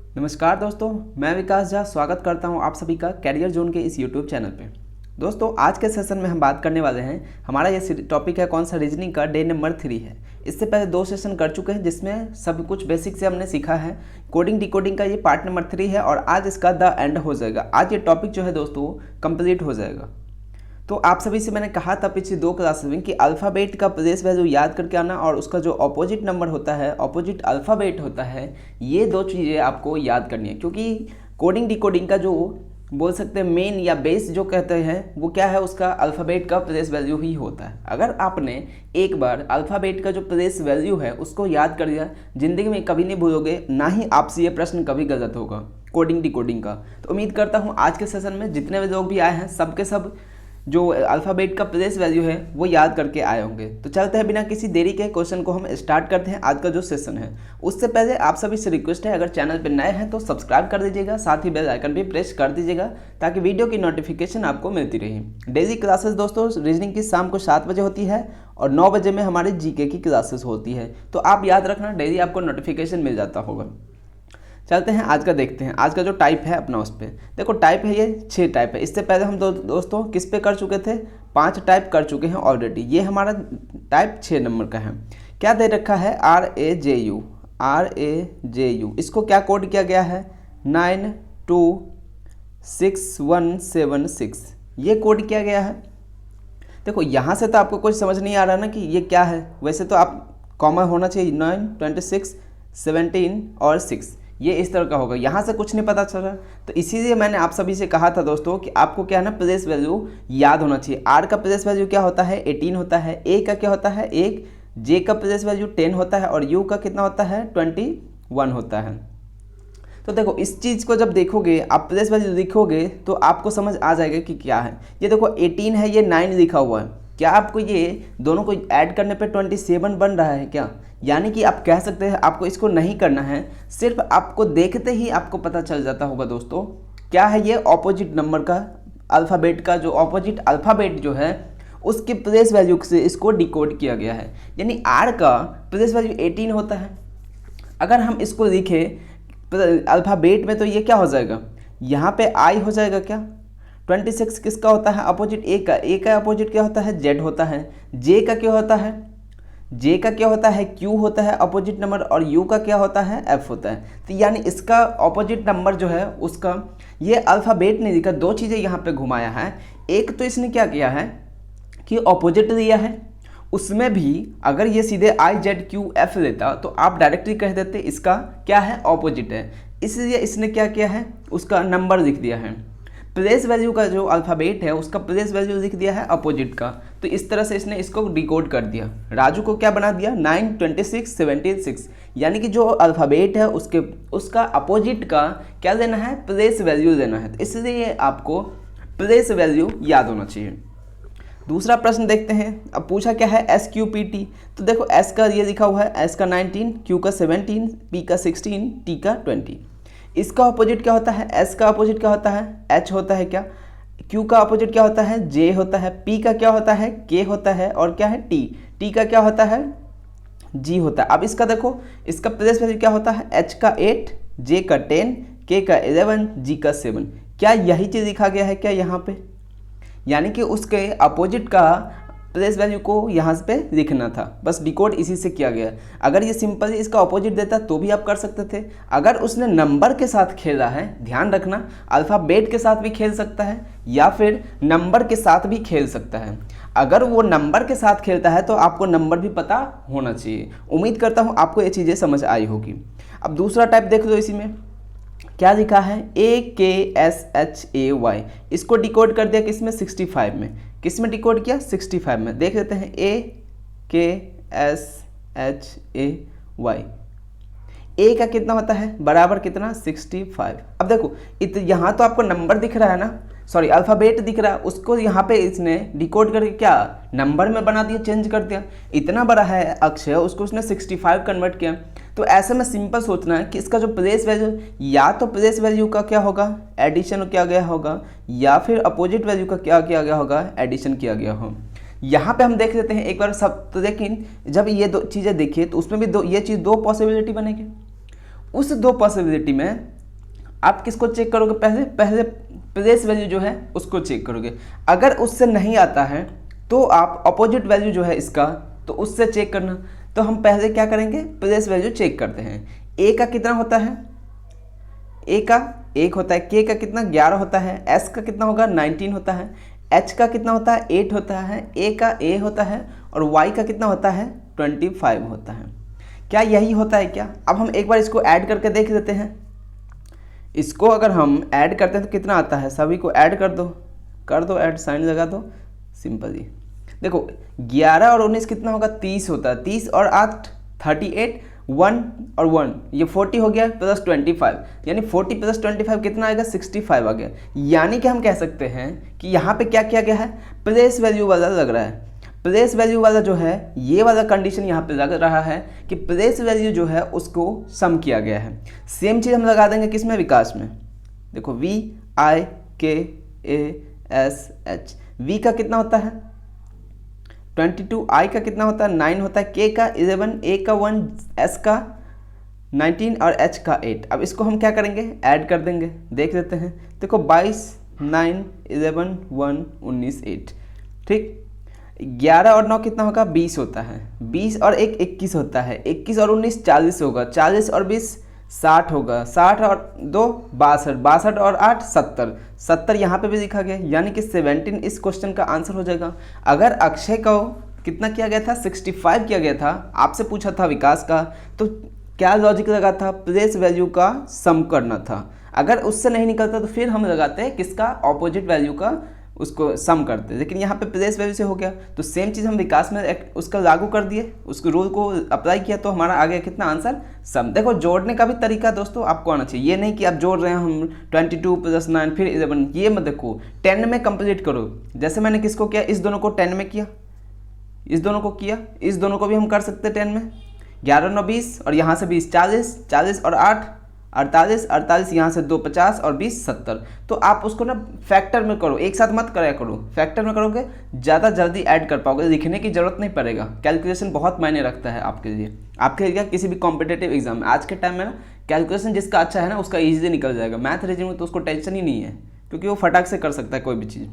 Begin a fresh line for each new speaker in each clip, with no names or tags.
नमस्कार दोस्तों, मैं विकास झा स्वागत करता हूं आप सभी का कैरियर जोन के इस यूट्यूब चैनल पे। दोस्तों, आज के सेशन में हम बात करने वाले हैं। हमारा ये टॉपिक है कौन सा, रीजनिंग का डे नंबर 3 है। इससे पहले 2 सेशन कर चुके हैं जिसमें सब कुछ बेसिक से हमने सीखा है। कोडिंग डिकोडिंग का ये पार्ट नंबर 3 है और आज इसका द एंड हो जाएगा। आज ये टॉपिक जो है दोस्तों कंप्लीट हो जाएगा। तो आप सभी से मैंने कहा था पिछली 2 क्लासेस में कि अल्फ़ाबेट का प्लेस वैल्यू याद करके आना और उसका जो ऑपोजिट नंबर होता है, ऑपोजिट अल्फ़ाबेट होता है, ये 2 चीज़ें आपको याद करनी है। क्योंकि कोडिंग डिकोडिंग का जो बोल सकते हैं मेन या बेस जो कहते हैं वो क्या है, उसका अल्फ़ाबेट का प्लेस वैल्यू ही होता है। अगर आपने एक बार अल्फ़ाबेट का जो प्लेस वैल्यू है उसको याद कर लिया, ज़िंदगी में कभी नहीं भूलोगे, ना ही आपसे ये प्रश्न कभी गलत होगा कोडिंग डिकोडिंग का। तो उम्मीद करता हूँ आज के सेशन में जितने भी लोग भी आए हैं सब के सब जो अल्फ़ाबेट का प्लेस वैल्यू है वो याद करके आए होंगे। तो चलते हैं बिना किसी देरी के क्वेश्चन को हम स्टार्ट करते हैं आज का जो सेशन है। उससे पहले आप सभी से रिक्वेस्ट है, अगर चैनल पर नए हैं तो सब्सक्राइब कर दीजिएगा, साथ ही बेल आइकन भी प्रेस कर दीजिएगा ताकि वीडियो की नोटिफिकेशन आपको मिलती रहे। डेली क्लासेस दोस्तों रीजनिंग की शाम को 7 बजे होती है और 9 बजे में हमारी जीके की क्लासेस होती है। तो आप याद रखना, डेली आपको नोटिफिकेशन मिल जाता होगा। चलते हैं आज का देखते हैं। आज का जो टाइप है अपना उस पर देखो, टाइप है ये 6 टाइप है। इससे पहले हम दोस्तों किस पे कर चुके थे, 5 टाइप कर चुके हैं ऑलरेडी। ये हमारा टाइप 6 नंबर का है। क्या दे रखा है, RAJU। इसको क्या कोड किया गया है, 926176। ये कोड किया गया है। देखो यहाँ से तो आपको कुछ समझ नहीं आ रहा ना कि ये क्या है। वैसे तो आप कॉमन होना चाहिए 9, 26, 17 और 6, ये इस तरह का होगा। यहाँ से कुछ नहीं पता चल रहा, तो इसीलिए मैंने आप सभी से कहा था दोस्तों कि आपको क्या है ना, प्लेस वैल्यू याद होना चाहिए। R का प्लेस वैल्यू क्या होता है, 18 होता है। A का क्या होता है, 1। J का प्लेस वैल्यू 10 होता है और U का कितना होता है, 21 होता है। तो देखो इस चीज़ को जब देखोगे आप, प्लेस वैल्यू लिखोगे तो आपको समझ आ जाएगा कि क्या है। ये देखो 18 है, ये 9 लिखा हुआ है। क्या आपको ये दोनों को ऐड करने पे 27 बन रहा है क्या? यानी कि आप कह सकते हैं आपको इसको नहीं करना है, सिर्फ आपको देखते ही आपको पता चल जाता होगा दोस्तों क्या है ये ऑपोजिट नंबर का अल्फ़ाबेट का जो ऑपोजिट अल्फ़ाबेट जो है उसके प्लेस वैल्यू से इसको डिकोड किया गया है। यानी R का प्लेस वैल्यू 18 होता है। अगर हम इसको लिखें अल्फ़ाबेट में तो ये क्या हो जाएगा, यहाँ पे I हो जाएगा क्या। 26 किसका होता है, अपोजिट A का। A का अपोजिट क्या होता है, Z होता है। J का क्या होता है, J का क्या होता है, Q होता है अपोजिट नंबर। और U का क्या होता है, F होता है। तो यानी इसका अपोजिट नंबर जो है उसका, ये अल्फ़ाबेट नहीं लिखा, 2 चीज़ें यहाँ पे घुमाया है। एक तो इसने क्या किया है कि अपोजिट दिया है, उसमें भी अगर ये सीधे IZQF लेता तो आप डायरेक्टली कह देते इसका क्या है, ऑपोजिट है। इसलिए इसने क्या किया है, उसका नंबर लिख दिया है। प्लेस वैल्यू का जो अल्फ़ाबेट है उसका प्लेस वैल्यू लिख दिया है अपोजिट का। तो इस तरह से इसने इसको डिकोड कर दिया। राजू को क्या बना दिया, 9, 26, 17, 6। यानी कि जो अल्फ़ाबेट है उसका अपोजिट का क्या लेना है, प्लेस वैल्यू लेना है। तो इसलिए आपको प्लेस वैल्यू याद होना चाहिए। दूसरा प्रश्न देखते हैं। अब पूछा क्या है, SQPT। तो देखो S का ये लिखा हुआ है, S का 19, Q का 17, P का 16, T का 20। इसका अपोजिट क्या होता है, S का अपोजिट क्या होता है, H होता है क्या। Q का अपोजिट क्या होता है, J होता है। P का क्या होता है, K होता है। और क्या है, T का क्या होता है, G होता है। अब इसका देखो, इसका प्लेस वैल्यू क्या होता है, H का 8, J का 10, K का 11, G का 7। क्या यही चीज़ लिखा गया है क्या यहाँ पे, यानी कि उसके अपोजिट का प्लेस वैल्यू को यहाँ पे लिखना था। बस डिकोड इसी से किया गया। अगर ये सिंपल इसका अपोजिट देता तो भी आप कर सकते थे। अगर उसने नंबर के साथ खेला है, ध्यान रखना, अल्फ़ाबेट के साथ भी खेल सकता है या फिर नंबर के साथ भी खेल सकता है। अगर वो नंबर के साथ खेलता है तो आपको नंबर भी पता होना चाहिए। उम्मीद करता हूँ आपको ये चीज़ें समझ आई होगी। अब दूसरा टाइप देख लो, इसी में क्या लिखा है, AKSHAY। इसको डिकोड कर दिया किसमें, 65 में। किस में डिकोड किया, 65 में। देख लेते हैं AKSHAY। A का कितना होता है, बराबर कितना, 65। अब देखो यहाँ तो आपको नंबर दिख रहा है ना, सॉरी अल्फ़ाबेट दिख रहा है, उसको यहाँ पे इसने डिकोड करके क्या नंबर में बना दिया, चेंज कर दिया। इतना बड़ा है अक्षर, उसको उसने 65 कन्वर्ट किया। तो ऐसे में सिंपल सोचना है कि इसका जो प्लेस वैल्यू, या तो प्लेस वैल्यू का क्या होगा, एडिशन किया गया होगा, या फिर अपोजिट वैल्यू का क्या किया गया होगा, एडिशन किया गया हो। यहाँ पे हम देख लेते हैं एक बार सब। तो लेकिन जब ये 2 चीज़ें देखिए तो उसमें भी ये चीज़ 2 पॉसिबिलिटी बनेगी। उस 2 पॉसिबिलिटी में आप किसको चेक करोगे? पहले पहले प्लेस वैल्यू जो है उसको चेक करोगे। अगर उससे नहीं आता है तो आप अपोजिट वैल्यू जो है इसका, तो उससे चेक करना। तो हम पहले क्या करेंगे? प्लेस वैल्यू चेक करते हैं। ए का कितना होता है? ए का 1 होता है। के का कितना? 11 होता है। एस का कितना होगा? 19 होता है। एच का कितना होता है? 8 होता है। ए का ए होता है। और वाई का कितना होता है? 25 होता है। क्या यही होता है क्या? अब हम एक बार इसको ऐड करके देख लेते हैं। इसको अगर हम ऐड करते हैं तो कितना आता है? सभी को ऐड कर दो ऐड, साइन लगा दो, सिंपल ही। देखो 11 और 19 कितना होगा? 30 होता है। 30 और 8 38, 1 और 1 ये 40 हो गया, प्लस 25, यानी 40 प्लस 25 कितना आएगा? 65 आ गया। यानी कि हम कह सकते हैं कि यहाँ पे क्या किया गया है? प्लेस वैल्यू वाला लग रहा है। प्लेस वैल्यू वाला जो है, ये वाला कंडीशन यहाँ पे लग रहा है कि प्लेस वैल्यू जो है उसको सम किया गया है। सेम चीज़ हम लगा देंगे किसमें? विकास में। देखो VIKASH, वी का कितना होता है? 22, आई का कितना होता है? 9 होता है। के का 11, ए का 1, एस का 19 और एच का 8। अब इसको हम क्या करेंगे? ऐड कर देंगे, देख लेते हैं। देखो 22, 9, 11, 1, 19, 8, ठीक। 11 और 9 कितना होगा? 20 होता है। 20 और 1 21 होता है। 21 और 19 40 होगा। 40 और 20 60 होगा। 60 और 2 62, 62 और 8 70, 70 यहाँ पे भी लिखा गया, यानी कि 17 इस क्वेश्चन का आंसर हो जाएगा। अगर अक्षय को कितना किया गया था? 65 किया गया था, आपसे पूछा था विकास का, तो क्या लॉजिक लगा था? प्लेस वैल्यू का सम करना था। अगर उससे नहीं निकलता तो फिर हम लगाते हैं किसका? ऑपोजिट वैल्यू का उसको सम करते, लेकिन यहाँ पे प्लेस वैल्यू से हो गया। तो सेम चीज़ हम विकास में उसका लागू कर दिए, उसके रूल को अप्लाई किया, तो हमारा आ गया कितना आंसर? सम। देखो जोड़ने का भी तरीका दोस्तों आपको आना चाहिए। ये नहीं कि आप जोड़ रहे हैं हम 22 + 9 फिर 11, ये मत देखो। 10 में कंप्लीट करो। जैसे मैंने किसको किया? इस दोनों को 10 में किया, इस दोनों को किया, इस दोनों को भी हम कर सकते हैं 10 में। 11 9 20 और यहाँ से 20 40, 40 और 8 48, 48 यहाँ से 2 50 और 20 70। तो आप उसको ना फैक्टर में करो, एक साथ मत कराया करो। फैक्टर में करोगे ज़्यादा जल्दी ऐड कर पाओगे, लिखने की ज़रूरत नहीं पड़ेगा। कैलकुलेशन बहुत मायने रखता है आपके लिए, किसी भी कॉम्पिटेटिव एग्जाम में। आज के टाइम में ना कैलकुलेशन जिसका अच्छा है ना उसका ईजिली निकल जाएगा। मैथ रीजनिंग में तो उसको टेंशन ही नहीं है, क्योंकि वो फटाक से कर सकता है कोई भी चीज़।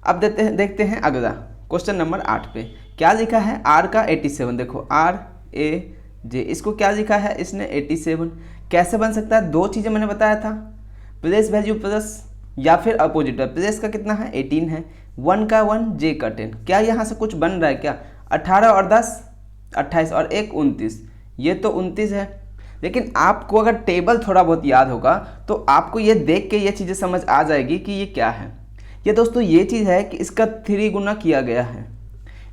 अब देखते हैं अगला क्वेश्चन नंबर 8 पे क्या लिखा है? R का 87। देखो RAJ, इसको क्या लिखा है इसने? 87। कैसे बन सकता है? दो चीज़ें मैंने बताया था, प्लेस वैल्यू प्लस या फिर अपोजिट। प्लेस का कितना है? 18 है। 1 का 1, J का 10। क्या यहाँ से कुछ बन रहा है क्या? 18 और 10 28 और 1 29, ये तो 29 है। लेकिन आपको अगर टेबल थोड़ा बहुत याद होगा तो आपको ये देख के ये चीज़ें समझ आ जाएगी कि ये क्या है। ये दोस्तों ये चीज़ है कि इसका 3 गुना किया गया है,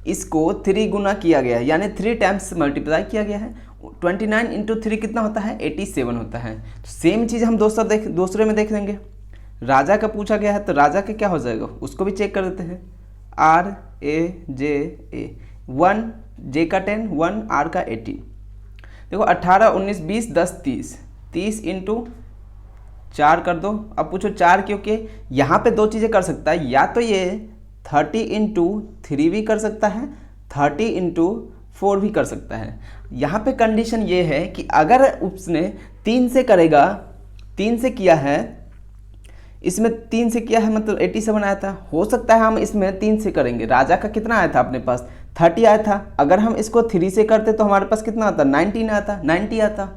इसको 3 गुना किया गया है, यानी 3 टाइम्स मल्टीप्लाई किया गया है। 29 × 3 कितना होता है? 87 होता है। तो सेम चीज़ हम दूसरे में देख लेंगे। राजा का पूछा गया है तो राजा का क्या हो जाएगा उसको भी चेक कर देते हैं। RAJA, 1 J का 10, 1 R का 18। देखो 18 19 20 10 30, 30 × 4 कर दो। अब पूछो 4 क्योंकि यहाँ पे दो चीज़ें कर सकता है, या तो ये 30 × 3 भी कर सकता है, 30 × 4 भी कर सकता है। यहाँ पे कंडीशन ये है कि अगर उसने 3 से करेगा, 3 से किया है, इसमें 3 से किया है मतलब 87 आया था। हो सकता है हम इसमें 3 से करेंगे। राजा का कितना आया था अपने पास? 30 आया था। अगर हम इसको 3 से करते तो हमारे पास कितना आता? 19 आता, 90 आता।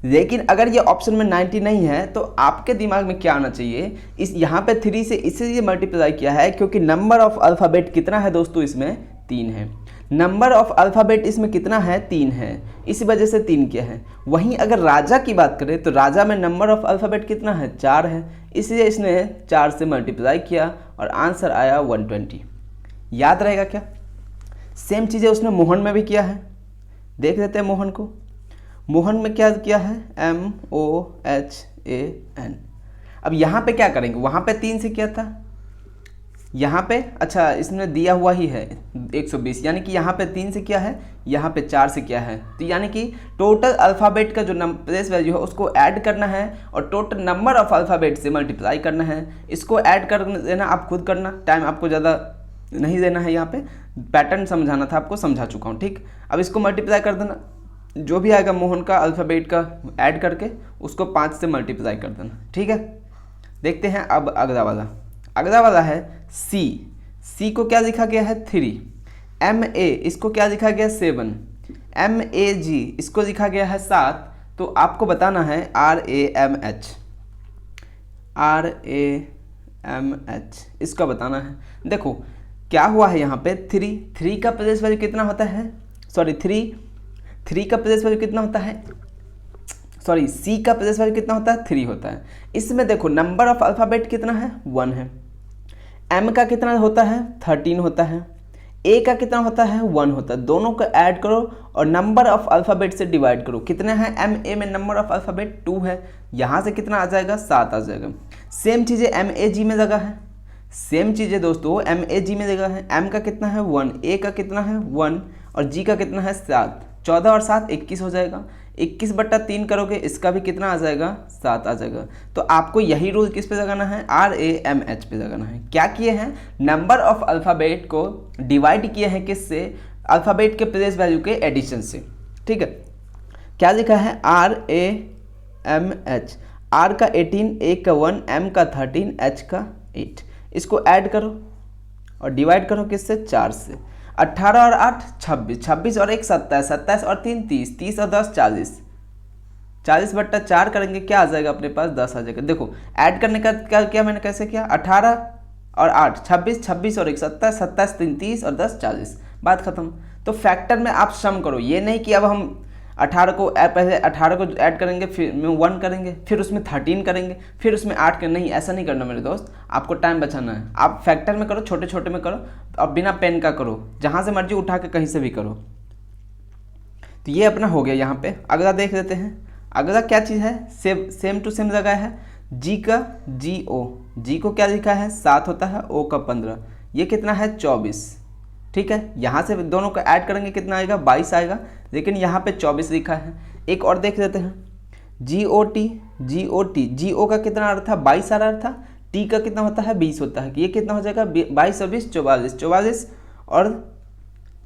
लेकिन अगर ये ऑप्शन में 90 नहीं है तो आपके दिमाग में क्या आना चाहिए? इस यहाँ पे 3 से इसलिए मल्टीप्लाई किया है क्योंकि नंबर ऑफ अल्फ़ाबेट कितना है दोस्तों? इसमें 3 है। नंबर ऑफ अल्फ़ाबेट इसमें कितना है? 3 है, इसी वजह से 3 किया है। वहीं अगर राजा की बात करें तो राजा में नंबर ऑफ अल्फ़ाबेट कितना है? 4 है, इसलिए इसने 4 से मल्टीप्लाई किया और आंसर आया 120। याद रहेगा क्या? सेम चीज़ें उसने मोहन में भी किया है, देख लेते हैं मोहन को। मोहन में क्या किया है? MOHAN। अब यहाँ पे क्या करेंगे? वहाँ पे 3 से किया था, यहाँ पे अच्छा इसने दिया हुआ ही है 120, यानी कि यहाँ पे 3 से किया है, यहाँ पे 4 से किया है। तो यानी कि टोटल अल्फ़ाबेट का जो प्लेस वैल्यू है उसको ऐड करना है और टोटल नंबर ऑफ अल्फ़ाबेट से मल्टीप्लाई करना है। इसको ऐड कर देना, आप खुद करना, टाइम आपको ज़्यादा नहीं देना है। यहाँ पे पैटर्न समझाना था आपको, समझा चुका हूँ, ठीक। अब इसको मल्टीप्लाई कर देना, जो भी आएगा मोहन का अल्फ़ाबेट का ऐड करके उसको 5 से मल्टीप्लाई कर देना, ठीक है। देखते हैं अब अगला वाला है सी को क्या लिखा गया है 3, MA इसको क्या लिखा गया 7, MAG इसको लिखा गया है 7। तो आपको बताना है RAMH इसका बताना है। देखो क्या हुआ है यहाँ पे 3 का प्लेस वैल्यू कितना होता है, सॉरी 3 का प्लेस वैल्यू कितना होता है, सॉरी सी का प्लेस वैल्यू कितना होता है 3 होता है। इसमें देखो नंबर ऑफ अल्फ़ाबेट कितना है 1 है, M का कितना होता है 13 होता है, A का कितना होता है 1 होता है। दोनों को ऐड करो और नंबर ऑफ अल्फ़ाबेट से डिवाइड करो। कितने हैं MA में नंबर ऑफ अल्फ़ाबेट 2 है, यहाँ से कितना आ जाएगा 7 आ जाएगा। सेम चीज़ें MAG में जगह है, सेम चीज़ें दोस्तों MAG में जगह है। M का कितना है 1, A का कितना है 1 और G का कितना है 7। 14 और 7 21 हो जाएगा। 21/3 करोगे इसका भी कितना आ जाएगा 7 आ जाएगा। तो आपको यही रूल किस पे लगाना है RAMH पे लगाना है। क्या किए हैं नंबर ऑफ अल्फ़ाबेट को डिवाइड किए हैं किससे, अल्फ़ाबेट के प्लेस वैल्यू के एडिशन से, ठीक है। क्या लिखा है RAMH, R का 18, A का 1, M का 13, H का 8। इसको ऐड करो और डिवाइड करो किससे 4 से। 18 और 8 26, 26 और 1 27, 27 और 3 30, 30 और 10 40, 40/4 करेंगे क्या आ जाएगा अपने पास 10 आ जाएगा। देखो ऐड करने का क्या किया मैंने, कैसे किया 18 और 8 26, 26 और 1 27, 27 3 30 और 10 40, बात खत्म। तो फैक्टर में आप सम करो, ये नहीं कि अब हम 18 को पहले 18 को ऐड करेंगे फिर 1 करेंगे फिर उसमें 13 करेंगे फिर उसमें 8 करेंगे, नहीं ऐसा नहीं करना मेरे दोस्त, आपको टाइम बचाना है। आप फैक्टर में करो, छोटे छोटे में करो और बिना पेन का करो, जहाँ से मर्जी उठा के कहीं से भी करो। तो ये अपना हो गया यहाँ पे। अगला देख लेते हैं, अगला क्या चीज़ है सेम टू सेम लगाया है। जी का GO, जी को क्या लिखा है 7 होता है, O का 15, ये कितना है 24, ठीक है। यहाँ से दोनों को ऐड करेंगे कितना आएगा 22 आएगा, लेकिन यहाँ पे 24 लिखा है। एक और देख लेते हैं GOT, GO का कितना आ रहा था 22 आ रहा था, T का कितना होता है 20 होता है, ये कितना हो जाएगा 22 और 20 44 और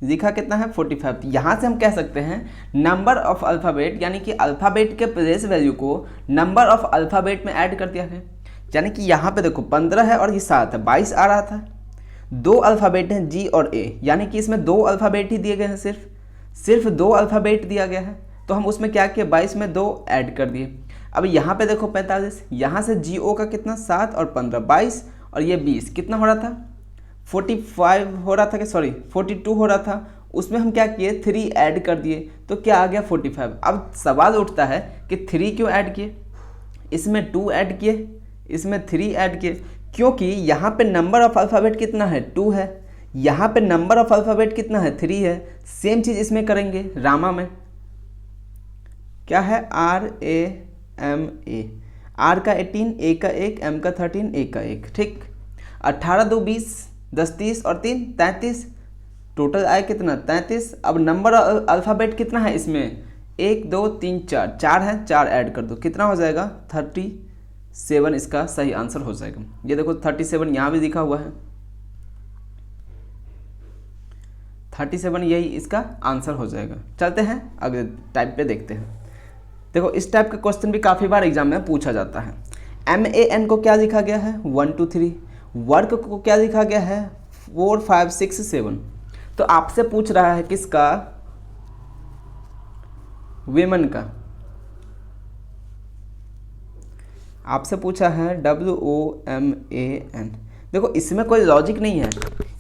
लिखा कितना है 45। यहाँ से हम कह सकते हैं नंबर ऑफ अल्फ़ाबेट, यानी कि अल्फ़ाबेट के प्लेस वैल्यू को नंबर ऑफ अल्फ़ाबेट में ऐड कर दिया है। यानी कि यहाँ पे देखो 15 है और ये 7 है, 22 आ रहा था। 2 अल्फ़ाबेट हैं G और A, यानी कि इसमें 2 अल्फ़ाबेट ही दिए गए हैं, सिर्फ 2 अल्फ़ाबेट दिया गया है। तो हम उसमें क्या किए 22 में 2 ऐड कर दिए। अब यहाँ पे देखो 45, यहाँ से GO का कितना 7 और 15 22 और ये 20 कितना हो रहा था 45 हो रहा था कि सॉरी 42 हो रहा था, उसमें हम क्या किए 3 ऐड कर दिए तो क्या आ गया 45। अब सवाल उठता है कि 3 क्यों ऐड किए, इसमें 2 ऐड किए, इसमें 3 ऐड किए, क्योंकि यहाँ पे नंबर ऑफ अल्फ़ाबेट कितना है 2 है, यहाँ पे नंबर ऑफ अल्फ़ाबेट कितना है 3 है। सेम चीज़ इसमें करेंगे रामा में, क्या है RAMA, R का 18, A का 1, M का 13, A का 1, ठीक। 18 2 20, 10 30 और 3 33, टोटल आए कितना 33। अब नंबर अल्फ़ाबेट कितना है इसमें 1 2 3 4, 4 है, 4 ऐड कर दो कितना हो जाएगा 37, इसका सही आंसर हो जाएगा। ये देखो 37 यहाँ भी लिखा हुआ है, 37 यही इसका आंसर हो जाएगा। चलते हैं अगले टाइप पे देखते हैं। देखो इस टाइप का क्वेश्चन भी काफ़ी बार एग्जाम में पूछा जाता है। MAN को क्या लिखा गया है 1 2 3, वर्क को क्या लिखा गया है 4 5 6 7। तो आपसे पूछ रहा है किसका विमेन का, आपसे पूछा है WOMAN। देखो इसमें कोई लॉजिक नहीं है,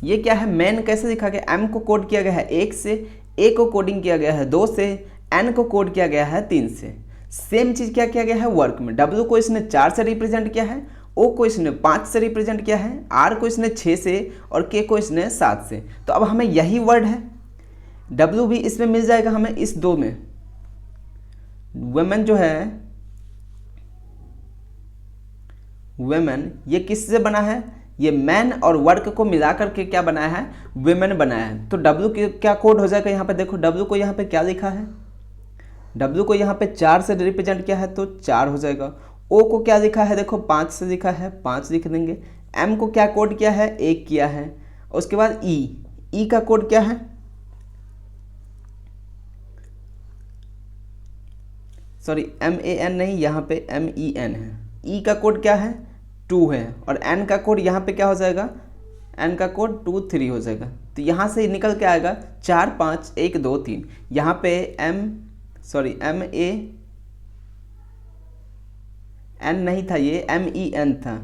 ये क्या है मैन कैसे लिखा गया, M को कोड किया गया है 1 से, A को कोडिंग किया गया है 2 से, N को कोड किया गया है 3 से। सेम चीज़ क्या किया गया है वर्क में, W को इसने 4 से रिप्रेजेंट किया है, O को इसने 5 से रिप्रेजेंट किया है, R को इसने 6 से और K को इसने 7 से। तो अब हमें यही वर्ड है, W भी इसमें मिल जाएगा हमें इस 2 में। वुमेन जो है वुमेन ये किससे बना है, ये मैन और वर्क को मिला करके क्या बनाया है वुमेन बनाया है। तो W की क्या कोड हो जाएगा यहाँ पे, देखो W को यहाँ पे क्या लिखा है, W को यहाँ पे 4 से रिप्रेजेंट किया है तो 4 हो जाएगा। O को क्या लिखा है, देखो 5 से लिखा है 5 लिख देंगे। M को क्या कोड किया है 1 किया है। उसके बाद E का कोड क्या है सॉरी MAN नहीं, यहाँ पे MEN है। E का कोड क्या है 2 है, और N का कोड यहाँ पे क्या हो जाएगा, N का कोड 2 3 हो जाएगा। तो यहाँ से निकल के आएगा 4 5 1 2 3। यहाँ पे MAN नहीं था, ये MEN था,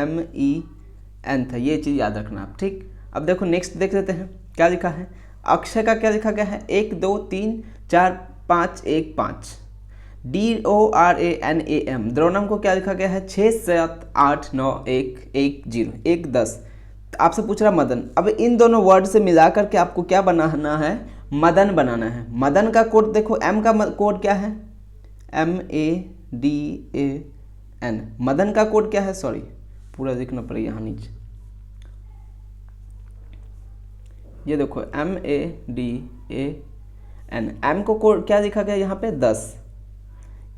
MEN था, ये चीज़ याद रखना आप, ठीक। अब देखो नेक्स्ट देख लेते हैं क्या लिखा है। अक्षय का क्या लिखा गया है 1 2 3 4 5 1 5। DORANAM द्रोणम को क्या लिखा गया है 6 7 8 9 1 1 0 1 10। आपसे पूछ रहा मदन। अब इन दोनों वर्ड से मिला करके आपको क्या बनाना है, मदन बनाना है। मदन का कोड देखो, M का कोड क्या है MADAN। मदन का कोड क्या है, सॉरी पूरा लिखना पड़ेगा यहाँ नीचे, ये देखो MADAN। M को कोड क्या लिखा गया यहाँ पे 10।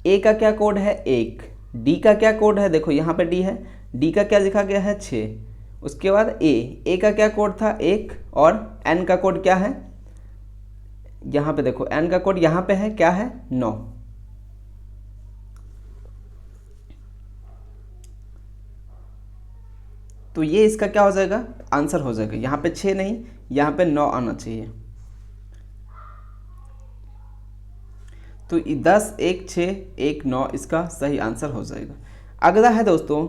A का क्या कोड है 1। D का क्या कोड है, देखो यहाँ पे D है, D का क्या लिखा गया है 6। उसके बाद A का क्या कोड था 1, और N का कोड क्या है, यहाँ पे देखो N का कोड यहाँ पे है क्या है 9। तो ये इसका क्या हो जाएगा, आंसर हो जाएगा। यहाँ पे 6 नहीं, यहाँ पे 9 आना चाहिए। तो 10 1 6 1 9 इसका सही आंसर हो जाएगा। अगला है दोस्तों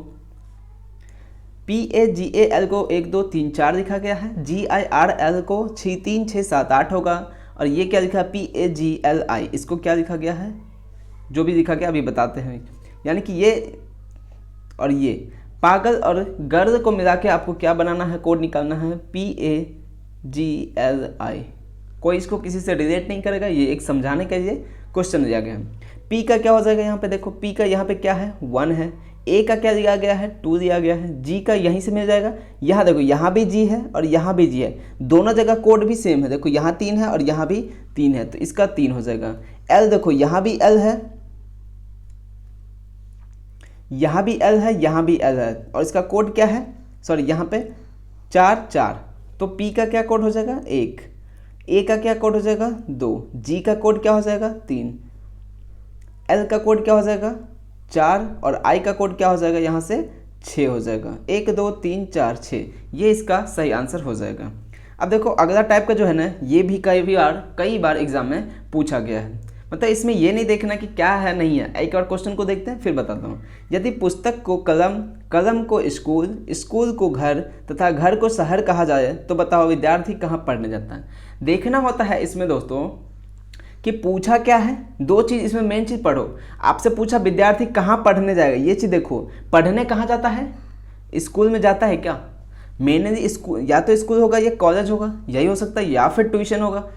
PAGAL को 1 2 3 4 लिखा गया है, GIRL को 6 3 6 7 8 होगा, और ये क्या लिखा है PAGLI, इसको क्या लिखा गया है, जो भी लिखा गया अभी बताते हैं। यानी कि ये और ये पागल और गर्द को मिला के आपको क्या बनाना है, कोड निकालना है PAGLI। कोई इसको किसी से रिलेट नहीं करेगा, ये एक समझाने के लिए क्वेश्चन दिया गया है। P का क्या हो जाएगा, यहाँ पे देखो P का यहाँ पे क्या है 1 है, A का क्या दिया गया है 2 दिया गया है, G का यहीं से मिल जाएगा। यहाँ देखो यहाँ भी G है और यहाँ भी G है, दोनों जगह कोड भी सेम है, देखो यहाँ 3 है और यहाँ भी 3 है, तो इसका 3 हो जाएगा। L देखो यहाँ भी L है, यहाँ भी L है, यहाँ भी L है, और इसका कोड क्या है, सॉरी यहाँ पे 4 4। तो P का क्या कोड हो जाएगा 1, A का क्या कोड हो जाएगा 2, G का कोड क्या हो जाएगा 3, L का कोड क्या हो जाएगा 4, और I का कोड क्या हो जाएगा यहाँ से 6 हो जाएगा। 1 2 3 4 6, ये इसका सही आंसर हो जाएगा। अब देखो अगला टाइप का जो है ना, ये भी कई बार एग्जाम में पूछा गया है। मतलब इसमें ये नहीं देखना कि क्या है नहीं है, एक और क्वेश्चन को देखते हैं फिर बताता हूँ। यदि पुस्तक को कलम, कलम को स्कूल, स्कूल को घर तथा घर को शहर कहा जाए तो बताओ विद्यार्थी कहाँ पढ़ने जाता है। देखना होता है इसमें दोस्तों कि पूछा क्या है, दो चीज़ इसमें मेन चीज़ पढ़ो। आपसे पूछा विद्यार्थी कहाँ पढ़ने जाएगा, ये चीज़ देखो, पढ़ने कहाँ जाता है, स्कूल में जाता है क्या, मेनली स्कूल, या तो स्कूल होगा या कॉलेज होगा, यही हो सकता है, या फिर ट्यूशन होगा।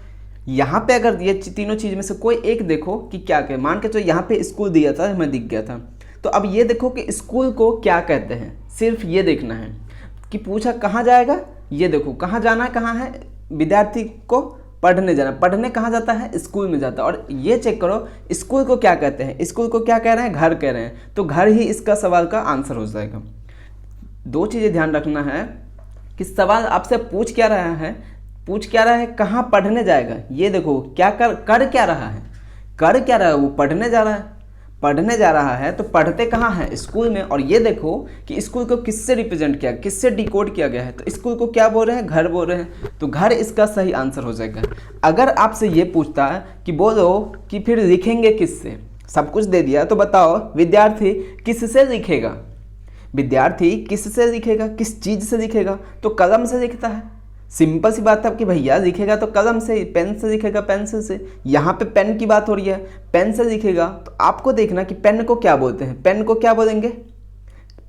यहाँ पे अगर ये तीनों चीज़ में से कोई एक देखो कि क्या कहे, मान के चलो यहाँ पे स्कूल दिया था, हमें दिख गया था, तो अब ये देखो कि स्कूल को क्या कहते हैं, सिर्फ ये देखना है कि पूछा कहाँ जाएगा, ये देखो कहाँ जाना है, कहाँ है विद्यार्थी को पढ़ने जाना, पढ़ने कहाँ जाता है, स्कूल में जाता है। और ये चेक करो स्कूल को क्या कहते हैं, स्कूल को क्या कह रहे हैं, घर कह रहे हैं, तो घर ही इसका सवाल का आंसर हो जाएगा। दो चीज़ें ध्यान रखना है कि सवाल आपसे पूछ क्या रहा है, कहाँ पढ़ने जाएगा, ये देखो क्या कर क्या रहा है, कर क्या रहा है, वो पढ़ने जा रहा है, पढ़ने जा रहा है, तो पढ़ते कहाँ है, स्कूल में। और ये देखो कि स्कूल को किससे रिप्रेजेंट किया, किससे डिकोड किया गया है, तो स्कूल को क्या बोल रहे हैं, घर बोल रहे हैं, तो घर इसका सही आंसर हो जाएगा। अगर आपसे ये पूछता है कि बोलो कि फिर लिखेंगे किससे, सब कुछ दे दिया, तो बताओ विद्यार्थी किससे लिखेगा, विद्यार्थी किससे लिखेगा, किस चीज़ से लिखेगा, तो कलम से लिखता है। सिंपल सी बात है कि भैया लिखेगा तो कलम से, पेन से लिखेगा, पेंसिल से। यहाँ पे पेन की बात हो रही है, पेन से लिखेगा, तो आपको देखना कि पेन को क्या बोलते हैं, पेन को क्या बोलेंगे,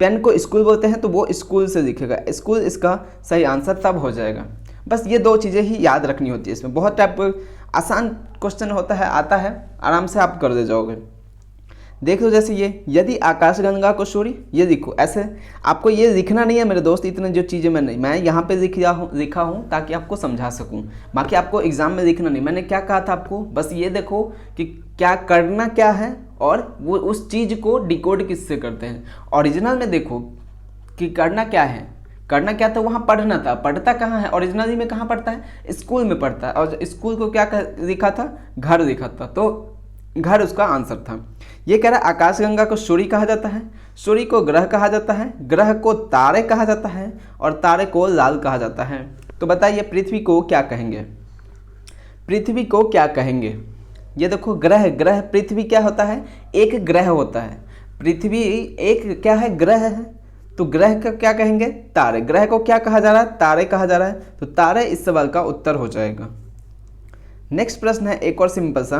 पेन को स्कूल बोलते हैं, तो वो स्कूल से लिखेगा, स्कूल इसका सही आंसर तब हो जाएगा। बस ये दो चीज़ें ही याद रखनी होती है। इसमें बहुत टाइप आसान क्वेश्चन होता है, आता है, आराम से आप कर दे जाओगे। देख लो जैसे ये, यदि आकाशगंगा को सूर्य, ये लिखो, ऐसे आपको ये लिखना नहीं है मेरे दोस्त, इतने जो चीज़ें मैं यहाँ पे लिखा हूँ ताकि आपको समझा सकूँ, बाकी आपको एग्जाम में लिखना नहीं। मैंने क्या कहा था आपको, बस ये देखो कि क्या करना क्या है, और वो उस चीज़ को डिकोड किससे करते हैं। ओरिजिनल में देखो कि करना क्या है, करना क्या था, वहाँ पढ़ना था, पढ़ता कहाँ है, ओरिजिनली में कहाँ पढ़ता है, स्कूल में पढ़ता है, और स्कूल को क्या लिखा था, घर लिखा था। तो घर उसका आंसर था। ये कह रहा है आकाशगंगा को सूर्य कहा जाता है, सूर्य को ग्रह कहा जाता है, ग्रह को तारे कहा जाता है और तारे को लाल कहा जाता है। तो बताइए पृथ्वी को क्या कहेंगे, पृथ्वी को क्या कहेंगे। ये देखो ग्रह, ग्रह पृथ्वी क्या होता है, एक ग्रह होता है। पृथ्वी एक क्या है, ग्रह है। तो ग्रह का क्या कहेंगे, तारे। ग्रह को क्या कहा जा रहा है, तारे कहा जा रहा है। तो तारे इस सवाल का उत्तर हो जाएगा। नेक्स्ट प्रश्न है एक और सिंपल सा,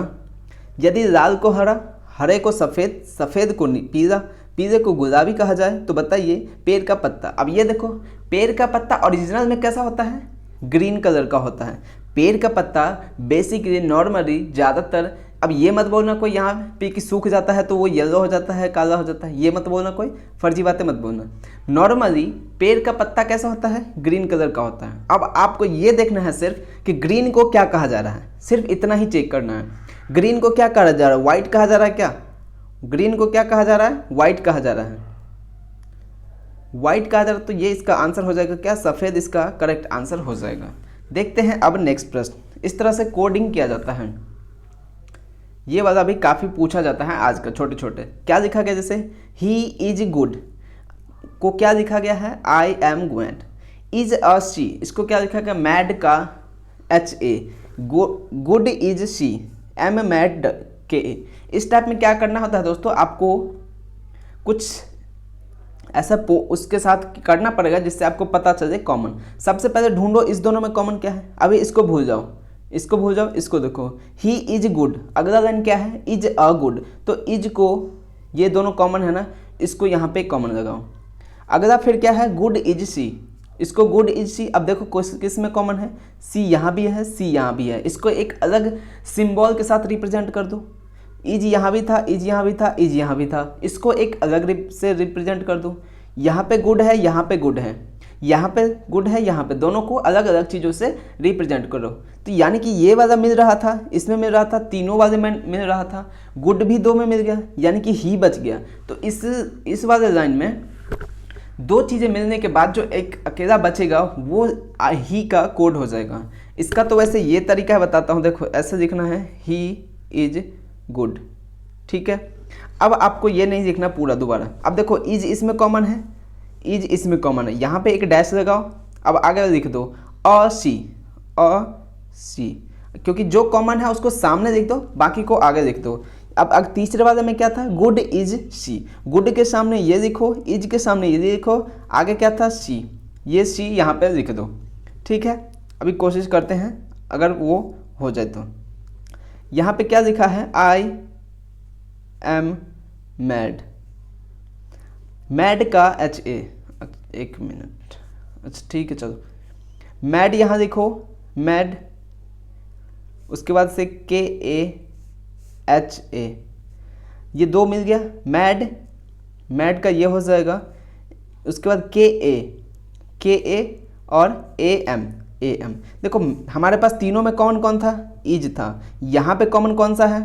यदि लाल को हरा, हरे को सफ़ेद, सफ़ेद को पीला, पीले को गुलाबी कहा जाए तो बताइए पेड़ का पत्ता। अब ये देखो पेड़ का पत्ता ओरिजिनल में कैसा होता है, ग्रीन कलर का होता है। पेड़ का पत्ता बेसिकली नॉर्मली ज़्यादातर, अब ये मत बोलना कोई यहाँ पे कि सूख जाता है तो वो येलो हो जाता है, काला हो जाता है, ये मत बोलना, कोई फर्जी बातें मत बोलना। नॉर्मली पेड़ का पत्ता कैसा होता है, ग्रीन कलर का होता है। अब आपको ये देखना है सिर्फ कि ग्रीन को क्या कहा जा रहा है, सिर्फ इतना ही चेक करना है। ग्रीन को क्या कहा जा रहा है, वाइट कहा जा रहा है क्या, ग्रीन को क्या कहा जा रहा है, वाइट कहा जा रहा है, वाइट कहा जा रहा है। तो ये इसका आंसर हो जाएगा क्या, सफ़ेद इसका करेक्ट आंसर हो जाएगा। देखते हैं अब नेक्स्ट प्रश्न। इस तरह से कोडिंग किया जाता है, ये वाला भी काफ़ी पूछा जाता है आज का, छोटे छोटे। क्या लिखा गया, जैसे ही इज गुड को क्या लिखा गया है, I am glad. Is a she, इसको क्या लिखा गया, मैड का HA, good is she, am mad KA। इस टाइप में क्या करना होता है दोस्तों, आपको कुछ ऐसा उसके साथ करना पड़ेगा जिससे आपको पता चले कॉमन। सबसे पहले ढूंढो इस दोनों में कॉमन क्या है। अभी इसको भूल जाओ, इसको भूल जाओ, इसको देखो ही इज गुड, अगला लाइन क्या है, इज अ गुड। तो इज को, ये दोनों कॉमन है ना, इसको यहाँ पे कॉमन लगाओ। अगला फिर क्या है, गुड इज सी, इसको गुड इज सी। अब देखो किस में कॉमन है, सी यहाँ भी है, सी यहाँ भी है। इसको एक अलग सिंबल के साथ रिप्रेजेंट कर दो। इज यहाँ भी था, इज यहाँ भी था, इज यहाँ भी था, इसको एक अलग से रिप्रेजेंट कर दो। यहाँ पे गुड है, यहाँ पे गुड है, यहाँ पे गुड है, यहाँ पे, दोनों को अलग अलग चीज़ों से रिप्रेजेंट करो। तो यानी कि ये वाला मिल रहा था, इसमें मिल रहा था, तीनों वाले में मिल रहा था, गुड भी दो में मिल गया, यानी कि ही बच गया। तो इस वाले लाइन में दो चीज़ें मिलने के बाद जो एक अकेला बचेगा वो ही का कोड हो जाएगा। इसका तो वैसे ये तरीका है, बताता हूँ। देखो ऐसे लिखना है, ही इज गुड, ठीक है। अब आपको ये नहीं लिखना पूरा दोबारा। अब देखो इज इसमें कॉमन है, इज इसमें कॉमन है, यहाँ पे एक डैश लगाओ। अब आगे लिख दो अ सी, क्योंकि जो कॉमन है उसको सामने लिख दो, बाकी को आगे लिख दो। अब तीसरे वाले में क्या था, गुड इज सी, गुड के सामने ये लिखो, इज के सामने ये लिखो, आगे क्या था, सी, ये सी यहाँ पे लिख दो, ठीक है। अभी कोशिश करते हैं अगर वो हो जाए तो। यहाँ पे क्या लिखा है, आई एम मैड, मैड का HA, एक मिनट, अच्छा ठीक है चलो, मैड यहाँ लिखो, मैड, उसके बाद से KAHA, ये दो मिल गया, मैड, मैड का ये हो जाएगा। उसके बाद KA और AM। देखो हमारे पास तीनों में कौन कौन था, इज था। यहाँ पे कॉमन कौन सा है,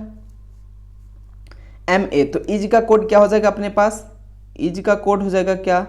MA। तो इज का कोड क्या हो जाएगा अपने पास, इज का कोड हो जाएगा क्या,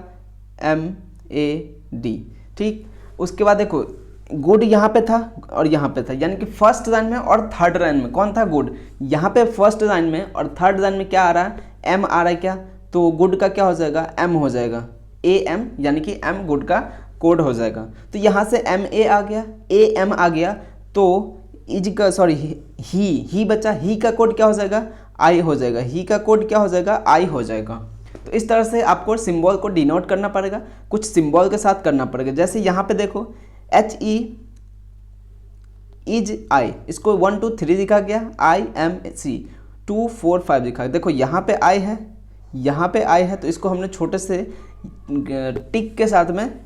MAD, ठीक। उसके बाद देखो गुड यहाँ पे था और यहाँ पे था, यानी कि फर्स्ट लाइन में और थर्ड लाइन में कौन था, गुड। यहाँ पे फर्स्ट लाइन में और थर्ड लाइन में क्या आ रहा है, M आ रहा है क्या, तो गुड का क्या हो जाएगा, M हो जाएगा, AM, यानी कि M गुड का कोड हो जाएगा। तो यहाँ से MA आ गया, AM आ गया, तो इज का, सॉरी ही बचा, ही का कोड क्या हो जाएगा, I हो जाएगा, ही का कोड क्या हो जाएगा, I हो जाएगा। तो इस तरह से आपको सिंबल को डिनोट करना पड़ेगा, कुछ सिंबल के साथ करना पड़ेगा। जैसे यहाँ पे देखो HE इज I, इसको 1 2 3 लिखा गया, IMC 2 4 5 लिखा गया। देखो यहाँ पे I है, यहाँ पे I है, तो इसको हमने छोटे से टिक के साथ में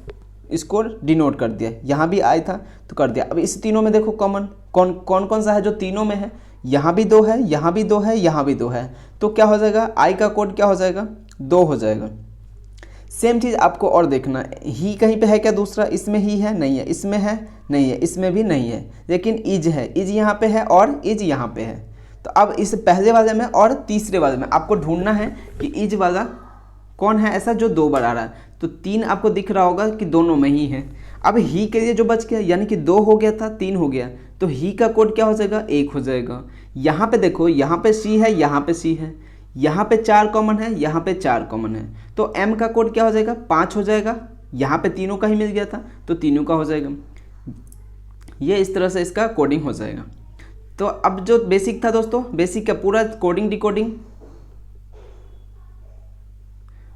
इसको डिनोट कर दिया। यहाँ भी I था तो कर दिया। अब इस तीनों में देखो कॉमन कौन सा है जो तीनों में है, यहाँ भी 2 है, यहाँ भी 2 है, यहाँ भी 2 है, तो क्या हो जाएगा, I का कोड क्या हो जाएगा, 2 हो जाएगा। सेम चीज़ आपको और देखना, ही कहीं पे है क्या दूसरा, इसमें ही है, नहीं है, इसमें है, नहीं है, इसमें भी नहीं है, लेकिन इज है, इज यहाँ पे है और इज यहाँ पे है। तो अब इस पहले वाले में और तीसरे वाले में आपको ढूंढना है कि इज वाला कौन है ऐसा जो 2 बार आ रहा है, तो 3 आपको दिख रहा होगा कि दोनों में ही है। अब ही के लिए जो बच गया, यानी कि 2 हो गया था 3 हो गया, तो ही का कोड क्या हो जाएगा, 1 हो जाएगा। यहाँ पे देखो, यहाँ पे सी है, यहाँ पे सी है, यहाँ पे 4 कॉमन है, यहाँ पे 4 कॉमन है, तो m का कोड क्या हो जाएगा, 5 हो जाएगा। यहाँ पे तीनों का ही मिल गया था तो तीनों का हो जाएगा। ये इस तरह से इसका कोडिंग हो जाएगा। तो अब जो बेसिक था दोस्तों, बेसिक का पूरा कोडिंग डिकोडिंग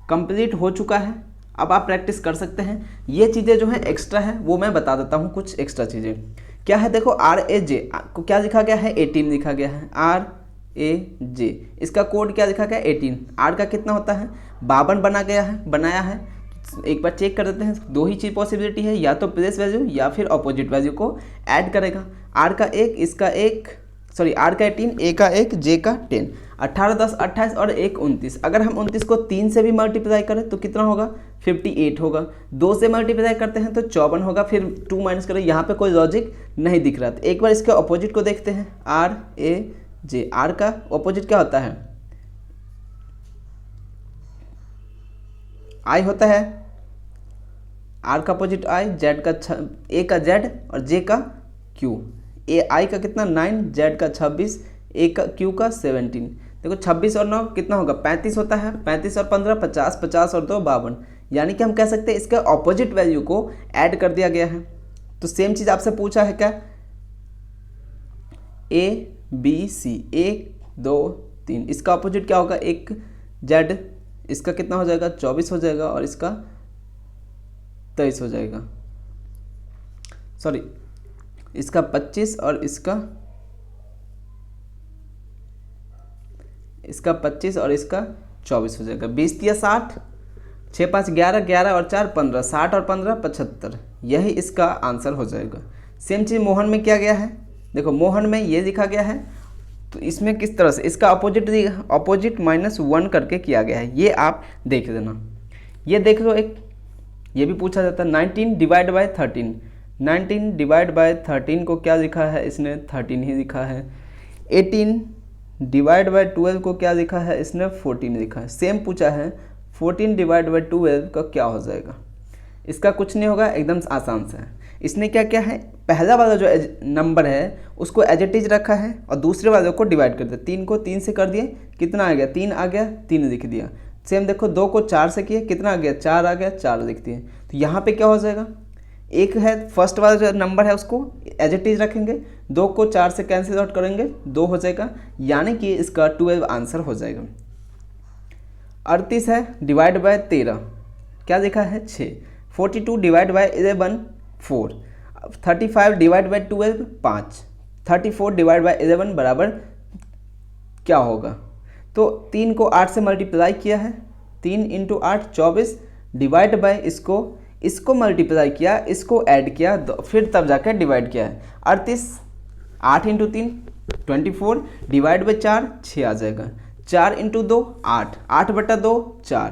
कंप्लीट हो चुका है। अब आप प्रैक्टिस कर सकते हैं। ये चीज़ें जो है एक्स्ट्रा है वो मैं बता देता हूँ, कुछ एक्स्ट्रा चीज़ें क्या है। देखो RAJ को क्या लिखा गया है, 18 लिखा गया है, RAJ इसका कोड क्या लिखा गया है, 18। R का कितना होता है, 52 बनाया है। एक बार चेक कर देते हैं, 2 ही चीज़ पॉसिबिलिटी है, या तो प्लेस वैल्यू या फिर अपोजिट वैल्यू को ऐड करेगा। R का 1, इसका 1, सॉरी R का 18, A का 1, J का 10, 18 10 28 और 1 29। अगर हम 29 को 3 से भी मल्टीप्लाई करें तो कितना होगा, 58 होगा। 2 से मल्टीप्लाई करते हैं तो 54 होगा। फिर 2 माइनस करें, यहाँ पे कोई लॉजिक नहीं दिख रहा। तो एक बार इसके अपोजिट को देखते हैं, RAJ। R का अपोजिट क्या होता है, I होता है। R का अपोजिट I, Z का A का Z और J का Q। I का कितना 9, Z का 26, A का Q का 17। देखो 26 और 9 कितना होगा, 35 होता है। 35 और 15 50, 50 और 2 52। यानी कि हम कह सकते हैं इसका ऑपोजिट वैल्यू को ऐड कर दिया गया है। तो सेम चीज़ आपसे पूछा है क्या, ABC 1 2 3, इसका ऑपोजिट क्या होगा, एक Z, इसका कितना हो जाएगा, 24 हो जाएगा और इसका 23 हो जाएगा, सॉरी इसका 25 और इसका 25 और इसका 24 हो जाएगा। 20 या 60, 6 5 11, 11 और 4 15, 60 और 15 75। यही इसका आंसर हो जाएगा। सेम चीज़ मोहन में किया गया है। देखो मोहन में ये लिखा गया है, तो इसमें किस तरह से इसका अपोजिट -1 करके किया गया है, ये आप देख लेना। ये देख लो, एक ये भी पूछा जाता है 19 डिवाइड बाय 13। 19 डिवाइड बाय 13 को क्या लिखा है इसने, 13 ही लिखा है। 18 डिवाइड बाय 12 को क्या लिखा है इसने, 14 लिखा है। सेम पूछा है 14 डिवाइड बाय 12 का क्या हो जाएगा। इसका कुछ नहीं होगा, एकदम आसान सा है। इसने क्या क्या है, पहला वाला जो नंबर है उसको एज इट इज रखा है और दूसरे वाले को डिवाइड कर दिया। 3 को 3 से कर दिए, कितना आ गया, 3 आ गया, 3 लिख दिया। सेम देखो 2 को 4 से किए, कितना आ गया, 4 आ गया, 4 लिख दिए। तो यहाँ पे क्या हो जाएगा, एक है फर्स्ट वाला जो नंबर है उसको एज इट इज रखेंगे, 2 को 4 से कैंसिल आउट करेंगे, 2 हो जाएगा, यानी कि इसका 12 आंसर हो जाएगा। 38 है डिवाइड बाय 13, क्या लिखा है 6। 42 divide by 11 4। 35 divide by 12 5। 34 divide by 11 बराबर क्या होगा, तो 3 को 8 से मल्टीप्लाई किया है, 3 × 8 24, डिवाइड बाय इसको मल्टीप्लाई किया, इसको ऐड किया, फिर तब जाकर डिवाइड किया है। 38 8 × 3 24, डिवाइड बाय 4 6 आ जाएगा। 4 × 2 8, 8/2 4,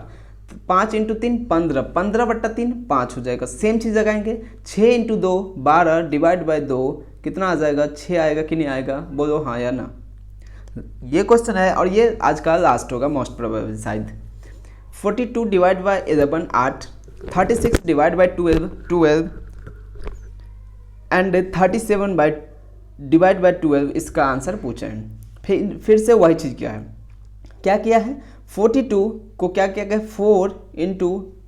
5 × 3 15, 15/3 5 हो जाएगा। सेम चीज़ लगाएंगे, 6 × 2 12, डिवाइड बाय 2 कितना आ जाएगा, 6 आएगा कि नहीं आएगा, बोलो हाँ या ना। ये क्वेश्चन है और ये आज का लास्ट होगा मोस्ट प्रोबेबल शायद। 42 divide by 11 8, 36 divide by 12 and 37 divide by 12 इसका आंसर पूछा है। फिर से वही चीज़ क्या किया है, 42 को क्या किया गया, 4 ×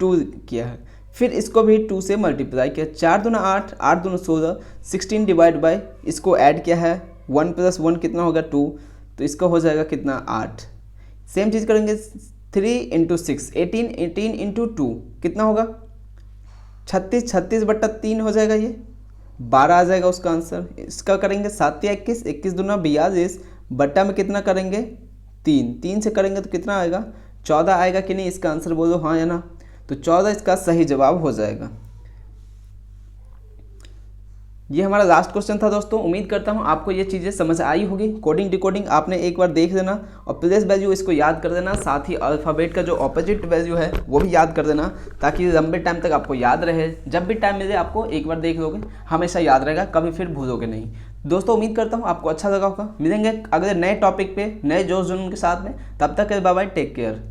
2 किया है, फिर इसको भी 2 से मल्टीप्लाई किया, 4 दूना 8, 8 दूना 16, 16 डिवाइड बाय इसको ऐड किया है, 1 + 1 कितना होगा 2, तो इसका हो जाएगा कितना 8। सेम चीज़ करेंगे 3 × 6 18, 18 × 2 कितना होगा 36, 36/3 हो जाएगा, ये 12 आ जाएगा उसका आंसर। इसका करेंगे 7 या 21, 21 दूना 42, बट्टा में कितना करेंगे 3, 3 से करेंगे तो कितना आएगा 14 आएगा कि नहीं, इसका आंसर बोलो हाँ या ना। तो 14 इसका सही जवाब हो जाएगा। ये हमारा लास्ट क्वेश्चन था दोस्तों। उम्मीद करता हूँ आपको ये चीज़ें समझ आई होगी। कोडिंग डिकोडिंग आपने एक बार देख लेना और प्लेस वैल्यू इसको याद कर देना, साथ ही अल्फ़ाबेट का जो ऑपोजिट वैल्यू है वो भी याद कर देना, ताकि लंबे टाइम तक आपको याद रहे। जब भी टाइम मिले आपको एक बार देख लोगे, हमेशा याद रहेगा, कभी फिर भूलोगे नहीं। दोस्तों उम्मीद करता हूँ आपको अच्छा लगा होगा। मिलेंगे अगले नए टॉपिक पे नए जोश जुनून के साथ में, तब तक बाय बाय, टेक केयर।